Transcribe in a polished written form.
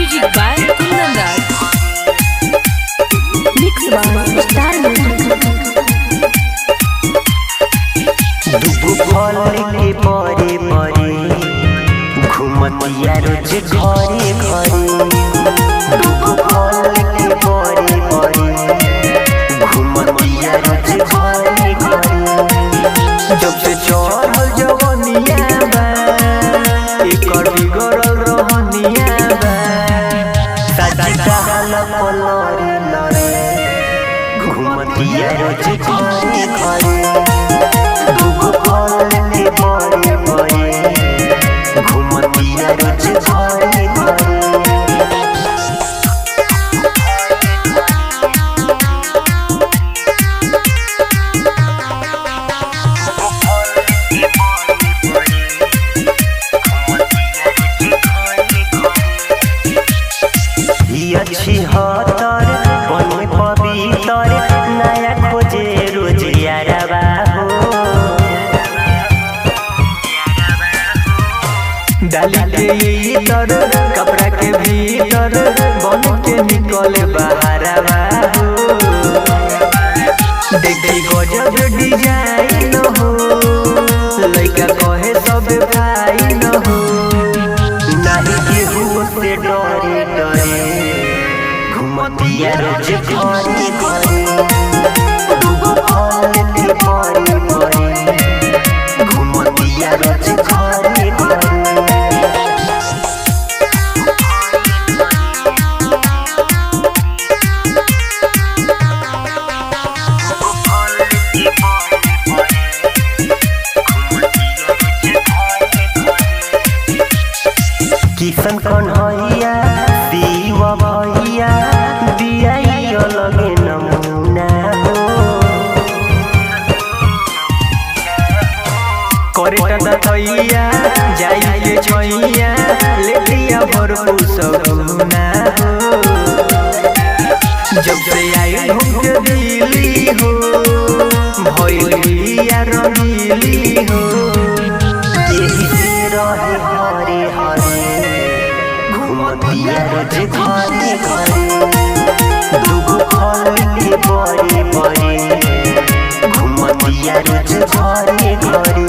Music by Kundan Raj. Mix by Star Music. दुगो फल के परे परे घुमतिया रोज घरे घरे। दुगो फल के परे परे घुमतिया रोज घरे घरे। जब से चढ़ल जवनिया बा एकर बिगड़ल रहनिया बा। साची कहल पलरे लरे घुमतिया रोज घरे घरे। दुगो फल के परे परे घुमतिया रोज घरे घरे। अच्छी हतर बने पवितर नया खोजे रोज यारबा हो। डाली के इतर कपड़ा के भीतर बन के निकले बाहरबा हो। देखी गजब डिजाइन हो लइका कहे सब भाई न हो। नहीं केहू से डरे डरे घुमतिया रोज घरे घरे। दुगो फल के परे परे घुमतिया रोज घरे घरे। किशन कन्हैया शिव भैया दिया लगे नमूना हो। करे तैया जाई के छैया ले लिया भरपूर सगुना हो। जब से आई घूम के दिल्ली हो भैलिया रंगीली हो। यही से रहे हरे हरे घुमतिया रोज घरे घरे। दुगो फल के परे परे घुमतिया रोज घरे घरे।